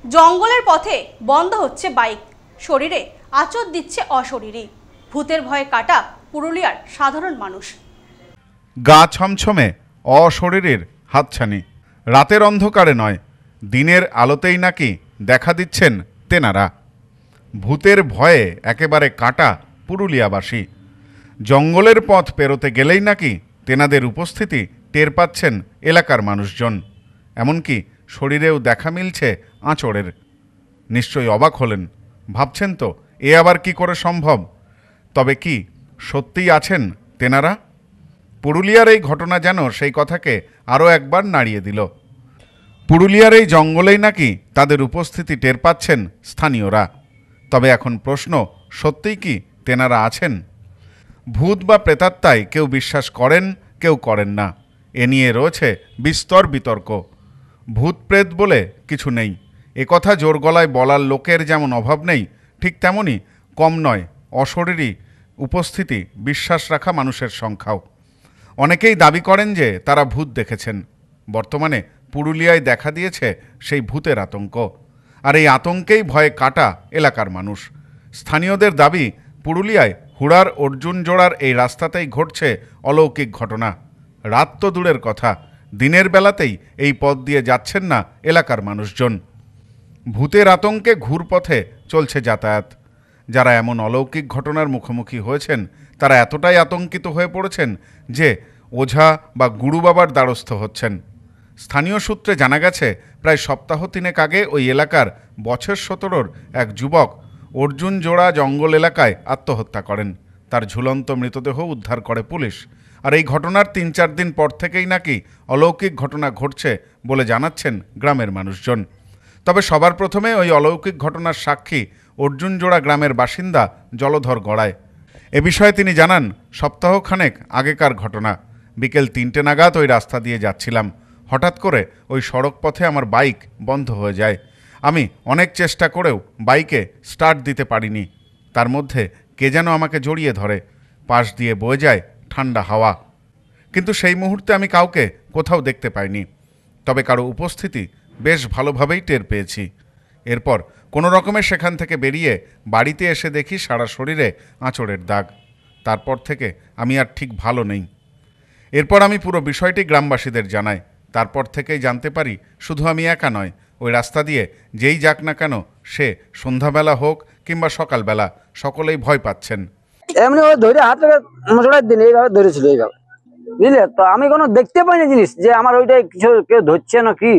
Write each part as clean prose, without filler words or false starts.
জঙ্গলের পথে বন্ধ হচ্ছে বাইক, শরীরে আঁচড় দিচ্ছে অশরীরী। ভূতের ভয়ে কাটা পুরুলিয়ার সাধারণ মানুষ। গা ছমছমে অশরীরীর হাতছানি। রাতের অন্ধকারে নয়, দিনের আলোতেই নাকি দেখা দিচ্ছেন তেনারা। ভূতের ভয়ে একেবারে কাটা পুরুলিয়াবাসী। জঙ্গলের পথ পেরোতে গেলেই নাকি তেনাদের উপস্থিতি টের পাচ্ছেন এলাকার মানুষজন। এমনকি শরীরেও দেখা মিলছে আঁচড়ের। নিশ্চয়ই অবাক হলেন, ভাবছেন তো এ আবার কি করে সম্ভব। তবে কি সত্যিই আছেন তেনারা? পুরুলিয়ার এই ঘটনা যেন সেই কথাকে আরও একবার নাড়িয়ে দিল। পুরুলিয়ার এই জঙ্গলেই নাকি তাদের উপস্থিতি টের পাচ্ছেন স্থানীয়রা। তবে এখন প্রশ্ন, সত্যিই কি তেনারা আছেন? ভূত বা প্রেতাত্মায় কেউ বিশ্বাস করেন, কেউ করেন না। এ নিয়ে রয়েছে বিস্তর বিতর্ক। ভূত প্রেত বলে কিছু নেই, একথা জোর গলায় বলার লোকের যেমন অভাব নেই, ঠিক তেমনি কম নয় অশরীরী উপস্থিতি বিশ্বাস রাখা মানুষের সংখ্যাও। অনেকেই দাবি করেন যে তারা ভূত দেখেছেন। বর্তমানে পুরুলিয়ায় দেখা দিয়েছে সেই ভূতের আতঙ্ক। আর এই আতঙ্কেই ভয়ে কাটা এলাকার মানুষ। স্থানীয়দের দাবি, পুরুলিয়ায় হুড়ার অর্জুন জোড়ার এই রাস্তাতেই ঘটছে অলৌকিক ঘটনা। রাত তো দূরের কথা, দিনের বেলাতেই এই পথ দিয়ে যাচ্ছেন না এলাকার মানুষজন। ভূতের আতঙ্কে ঘুরপথে চলছে যাতায়াত। যারা এমন অলৌকিক ঘটনার মুখোমুখি হয়েছেন তারা এতটাই আতঙ্কিত হয়ে পড়েছেন যে ওঝা বা গুরু বাবার দ্বারস্থ হচ্ছেন। স্থানীয় সূত্রে জানা গেছে, প্রায় সপ্তাহ তিনেক আগে ওই এলাকার বছর 17 এক যুবক অর্জুন জোড়া জঙ্গল এলাকায় আত্মহত্যা করেন। তার ঝুলন্ত মৃতদেহ উদ্ধার করে পুলিশ। আর এই ঘটনার 3-4 দিন পর থেকেই নাকি অলৌকিক ঘটনা ঘটছে বলে জানাচ্ছেন গ্রামের মানুষজন। তবে সবার প্রথমে ওই অলৌকিক ঘটনার সাক্ষী অর্জুন জোড়া গ্রামের বাসিন্দা জলধর গড়ায়। এ বিষয়ে তিনি জানান, সপ্তাহখানেক আগেকার ঘটনা। বিকেল 3টে নাগাদ ওই রাস্তা দিয়ে যাচ্ছিলাম। হঠাৎ করে ওই সড়ক পথে আমার বাইক বন্ধ হয়ে যায়। আমি অনেক চেষ্টা করেও বাইকে স্টার্ট দিতে পারিনি। তার মধ্যে কে যেন আমাকে জড়িয়ে ধরে। পাশ দিয়ে বয়ে যায় ঠান্ডা হাওয়া। কিন্তু সেই মুহূর্তে আমি কাউকে কোথাও দেখতে পাইনি। তবে কারো উপস্থিতি বেশ ভালোভাবেই টের পেয়েছি। এরপর কোনো রকমে সেখান থেকে বেরিয়ে বাড়িতে এসে দেখি সারা শরীরে আঁচড়ের দাগ। তারপর থেকে আমি আর ঠিক ভালো নেই। এরপর আমি পুরো বিষয়টি গ্রামবাসীদের জানাই। তারপর থেকেই জানতে পারি, শুধু আমি একা নয়, ওই রাস্তা দিয়ে যেই যাক না কেন, সে সন্ধ্যাবেলা হোক কিংবা সকালবেলা, সকলেই ভয় পাচ্ছেন। এমনি ধরে হাত মশলার দিন এইভাবে ধরেছিল, এইভাবে বুঝলে তো। আমি কোনো দেখতে পাইনি জিনিস যে আমার ওইটা কিছু কেউ ধরছে না কি।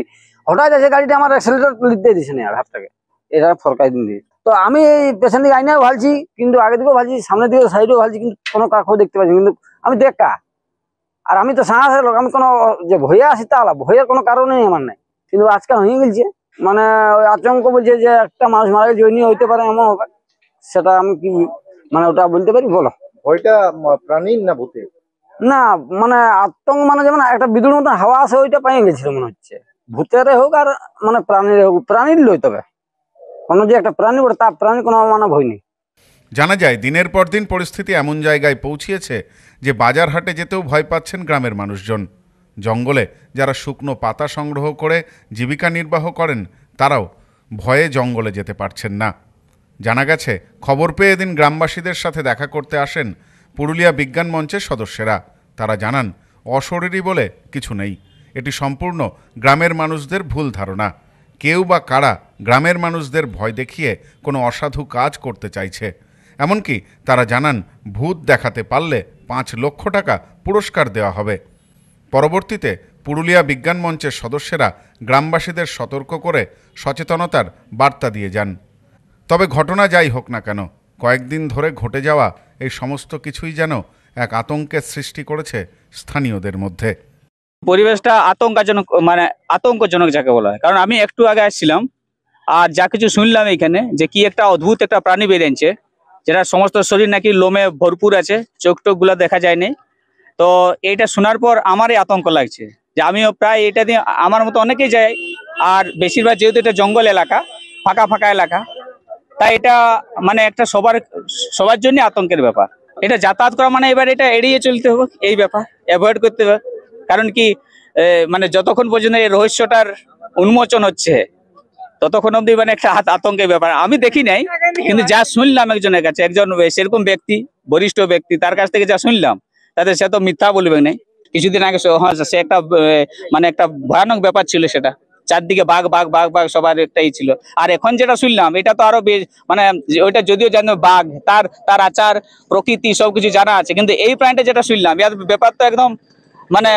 হঠাৎ এসে গাড়িটা আমার অ্যাক্সিলেটর লিখতে দিছে না, আর হাতটাকে এটা ফরকাই দিন দিয়ে। তো আমি এই পেছন দিকে আইনাও ভালছি, কিন্তু আগে দিকেও ভালছি, সামনের দিকে সাইডেও ভালছি, কিন্তু কোনো কাকেও দেখতে পাচ্ছি। কিন্তু আমি তো একা, আর আমি তো সাহসের লোক, আমি কোনো যে ভয়ে আসি তা আলাপ, ভয়ের কোনো কারণেই আমার নাই। কিন্তু আজকে হয়ে গেছে, মানে ওই আতঙ্ক বলছে যে একটা মানুষ মারা গেছে, ওই নিয়ে হইতে পারে, এমন হবে। সেটা আমি কি মানে ওটা বলতে পারি বলো? ওইটা প্রাণীর না ভূতের? না মানে আতঙ্ক মানে যেমন একটা বিদ্যুৎ মতন হাওয়া আছে, ওইটা পাইয়ে গেছিল মনে হচ্ছে। ভূতের হোক আর মানে প্রাণীর হোক, প্রাণীর লই, তবে কোনো যে একটা প্রাণী বলে তার প্রাণী কোনো মানে ভয় নেই। জানা যায়, দিনের পর দিন পরিস্থিতি এমন জায়গায় পৌঁছিয়েছে যে বাজার হাটে যেতেও ভয় পাচ্ছেন গ্রামের মানুষজন। জঙ্গলে যারা শুকনো পাতা সংগ্রহ করে জীবিকা নির্বাহ করেন, তারাও ভয়ে জঙ্গলে যেতে পারছেন না। জানা গেছে, খবর পেয়ে এদিন গ্রামবাসীদের সাথে দেখা করতে আসেন পুরুলিয়া বিজ্ঞান মঞ্চের সদস্যরা। তারা জানান, অশরীরী বলে কিছু নেই। এটি সম্পূর্ণ গ্রামের মানুষদের ভুল ধারণা। কেউ বা কারা গ্রামের মানুষদের ভয় দেখিয়ে কোনো অসাধু কাজ করতে চাইছে। এমনকি তারা জানান, ভূত দেখাতে পারলে 5 লক্ষ টাকা পুরস্কার দেওয়া হবে। পরবর্তীতে পুরুলিয়া বিজ্ঞান মঞ্চের সদস্যরা গ্রামবাসীদের সতর্ক করে সচেতনতার বার্তা দিয়ে যান। তবে ঘটনা যাই হোক না কেন, কয়েকদিন ধরে ঘটে যাওয়া এই সমস্ত কিছুই যেন এক আতঙ্কের সৃষ্টি করেছে স্থানীয়দের মধ্যে। পরিবেশটা আতঙ্কজনক, মানে আতঙ্কজনক যাকে বলা হয়। কারণ আমি একটু আগে আসছিলাম, আর যা কিছু শুনলাম এখানে, যে কি একটা অদ্ভুত একটা প্রাণী বেরিয়েছে, যেটা সমস্ত শরীর নাকি লোমে ভরপুর আছে, চোখ টোক গুলা দেখা যায়নি। তো এইটা শোনার পর আমারই আতঙ্ক লাগছে, যে আমিও প্রায় এটা দিয়ে, আমার মতো অনেকেই যায়। আর বেশিরভাগ যেহেতু এটা জঙ্গল এলাকা, ফাঁকা ফাঁকা এলাকা, তাই এটা মানে একটা সবার জন্য আতঙ্কের ব্যাপার। এটা যাতায়াত করা মানে এবার এটা এড়িয়ে চলতে হবে, এই ব্যাপার অ্যাভয়েড করতে হবে। কারণ কি মানে যতক্ষণ পর্যন্ত এই রহস্যটার উন্মোচন হচ্ছে, ততক্ষণ অব্দি মানে একটা আতঙ্কের ব্যাপার। আমি দেখি নাই, কিন্তু যা শুনলাম একজনের কাছে, একজন সেরকম ব্যক্তি, বরিষ্ঠ ব্যক্তি, তার কাছ থেকে যা শুনলাম, তাতে সে তো মিথ্যা বলবে না। কিছুদিন আগে সে একটা মানে একটা ভয়ানক ব্যাপার ছিল, সেটা চারদিকে বাঘ বাঘ বাঘ বাঘ সবার একটাই ছিল। আর এখন যেটা শুনলাম এটা তো আরো মানে ওইটা যদিও জানো বাঘ, তার আচার প্রকৃতি সবকিছু জানা আছে, কিন্তু এই প্রাণীটা যেটা শুনলাম এর ব্যাপার তো একদম মানে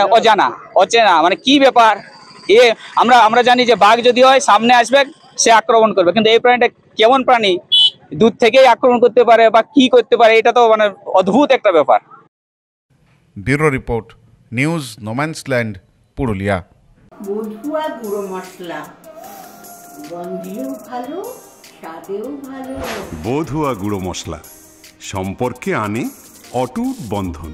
অচেনা, মানে কি ব্যাপার। আমরা জানি যে বাঘ যদি হয় সামনে আসবে, সে আক্রমণ করবে, কিন্তু এই প্রাণীটা কেমন প্রাণী, দূর থেকেই আক্রমণ করতে পারে বা কি করতে পারে, এটা তো মানে অদ্ভুত একটা ব্যাপার। Bureau report, news no man's land, Purulia. বধুয়া গুঁড়ো মশলা, গন্ধেও ভালো, স্বাদেও ভালো। বধুয়া গুঁড়ো মশলা সম্পর্কে আনে অটুট বন্ধন।